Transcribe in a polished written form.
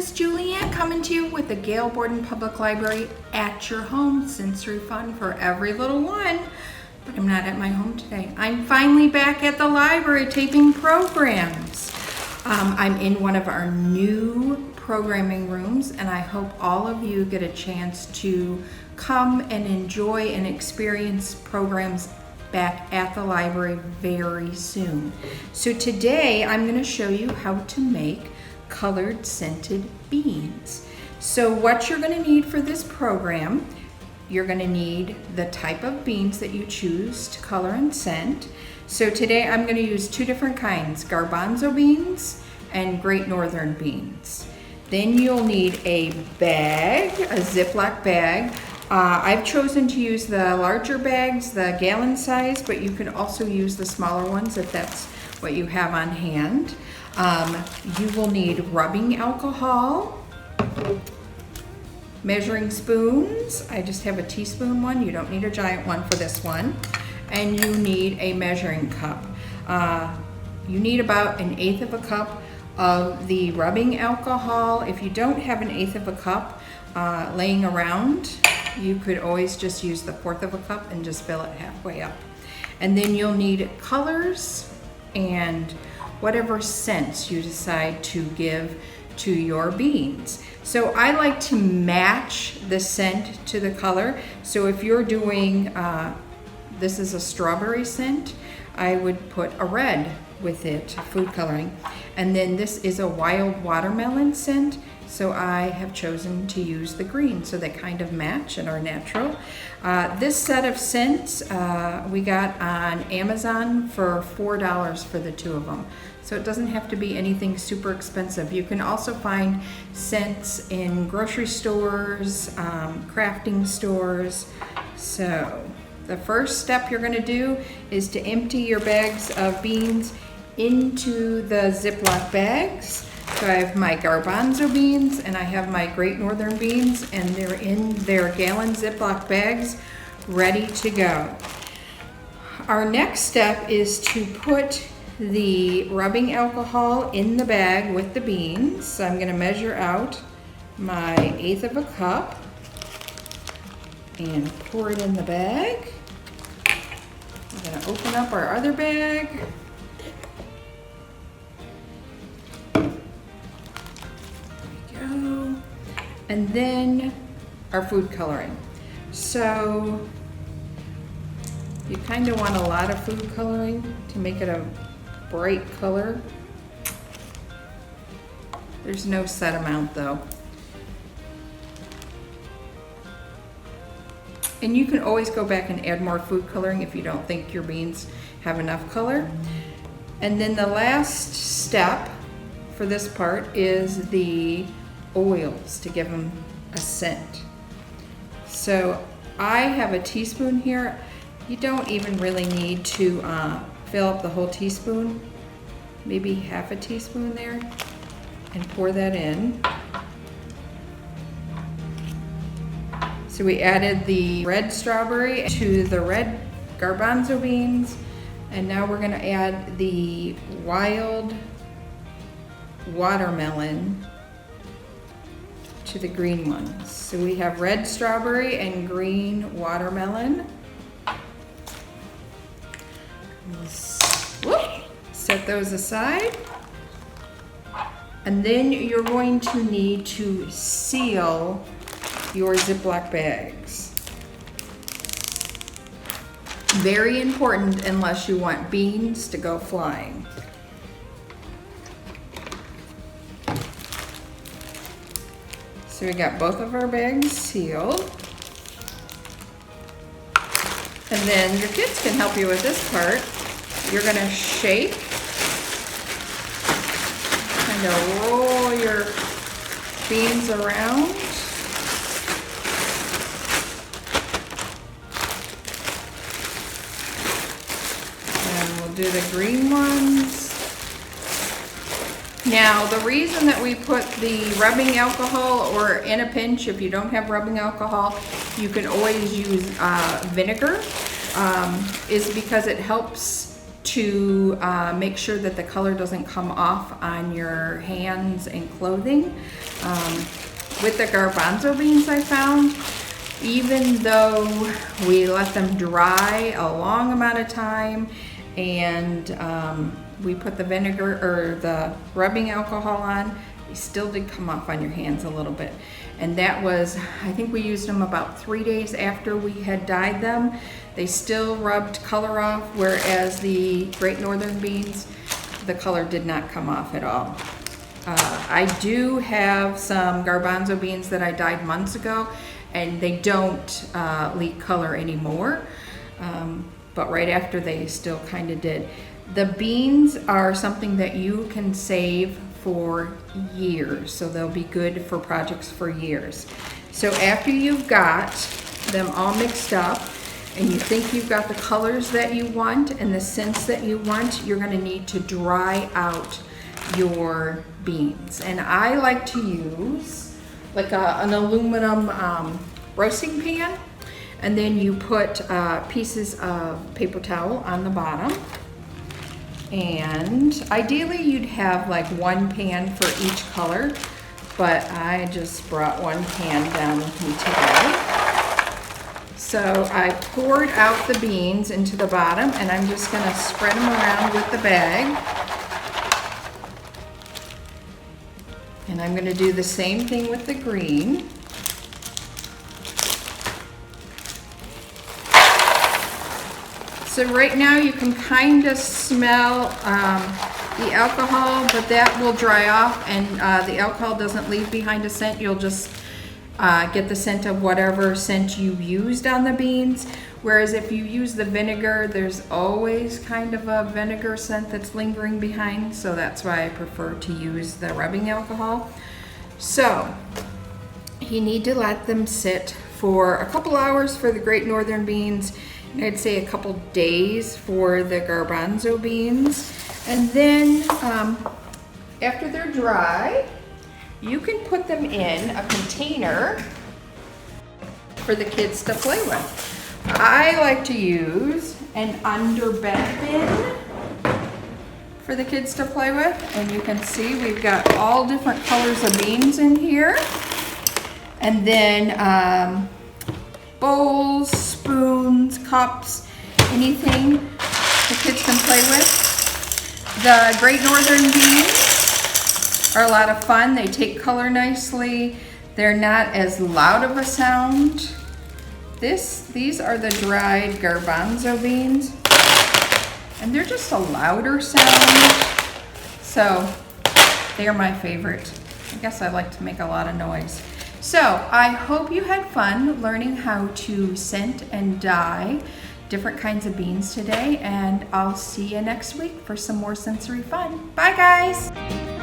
Miss Julianne coming to you with the Gail Borden Public Library at your home. Sensory fun for every little one. But I'm not at my home today. I'm finally back at the library taping programs. I'm in one of our new programming rooms, and I hope all of you get a chance to come and enjoy and experience programs back at the library very soon. So today I'm going to show you how to make colored scented beans. So what you're going to need for this program, you're going to need the type of beans that you choose to color and scent. So today I'm going to use two different kinds, garbanzo beans and Great Northern beans. Then you'll need a bag, a Ziploc bag. I've chosen to use the larger bags, the gallon size, but you can also use the smaller ones if that's what you have on hand. You will need rubbing alcohol, measuring spoons. I just have a teaspoon one. You don't need a giant one for this one. And you need a measuring cup. You need about 1/8 of a cup of the rubbing alcohol. If you don't have 1/8 of a cup laying around, you could always just use the 1/4 of a cup and just fill it halfway up. And then you'll need colors and whatever scents you decide to give to your beans. So I like to match the scent to the color. So if you're doing, this is a strawberry scent, I would put a red with it, food coloring. And then this is a wild watermelon scent, so I have chosen to use the green, so they kind of match and are natural. This set of scents we got on Amazon for $4 for the two of them. So it doesn't have to be anything super expensive. You can also find scents in grocery stores, crafting stores. So the first step you're gonna do is to empty your bags of beans into the Ziploc bags. So I have my garbanzo beans and I have my Great Northern beans, and they're in their gallon Ziploc bags ready to go. Our next step is to put the rubbing alcohol in the bag with the beans. So I'm going to measure out my 1/8 of a cup and pour it in the bag. I'm going to open up our other bag. And then our food coloring. So you kind of want a lot of food coloring to make it a bright color. There's no set amount though. And you can always go back and add more food coloring if you don't think your beans have enough color. And then the last step for this part is the oils to give them a scent. So I have a teaspoon here. You don't even really need to fill up the whole teaspoon. Maybe half a teaspoon there, and pour that in. So we added the red strawberry to the red garbanzo beans, and now we're going to add the wild watermelon to the green ones. So we have red strawberry and green watermelon. Set those aside. And then you're going to need to seal your Ziploc bags. Very important unless you want beans to go flying. So we got both of our bags sealed. And then your kids can help you with this part. You're gonna shake, kind of roll your beans around. And we'll do the green ones. Now, the reason that we put the rubbing alcohol, or in a pinch, if you don't have rubbing alcohol, you can always use vinegar, is because it helps to make sure that the color doesn't come off on your hands and clothing. With the garbanzo beans, I found, even though we let them dry a long amount of time and we put the vinegar or the rubbing alcohol on, they still did come off on your hands a little bit. And that was, I think we used them about 3 days after we had dyed them. They still rubbed color off, whereas the Great Northern beans, the color did not come off at all. I do have some garbanzo beans that I dyed months ago, and they don't leak color anymore, but right after they still kind of did. The beans are something that you can save for years, so they'll be good for projects for years. So after you've got them all mixed up and you think you've got the colors that you want and the scents that you want, you're going to need to dry out your beans. And I like to use like an aluminum roasting pan, and then you put pieces of paper towel on the bottom. And ideally you'd have like one pan for each color, but I just brought one pan down with me today. So I poured out the beans into the bottom, and I'm just going to spread them around with the bag. And I'm going to do the same thing with the green. So right now you can kind of smell the alcohol, but that will dry off, and the alcohol doesn't leave behind a scent. You'll just get the scent of whatever scent you used on the beans. Whereas if you use the vinegar, there's always kind of a vinegar scent that's lingering behind, so that's why I prefer to use the rubbing alcohol. So you need to let them sit for a couple hours for the Great Northern beans. I'd say a couple days for the garbanzo beans. And then after they're dry, you can put them in a container for the kids to play with. I like to use an underbed bin for the kids to play with. And you can see we've got all different colors of beans in here. And then bowls, spoons, cups, anything the kids can play with. The Great Northern beans are a lot of fun. They take color nicely. They're not as loud of a sound. These are the dried garbanzo beans, and they're just a louder sound. So they're my favorite. I guess I like to make a lot of noise. So I hope you had fun learning how to scent and dye different kinds of beans today, and I'll see you next week for some more sensory fun. Bye guys!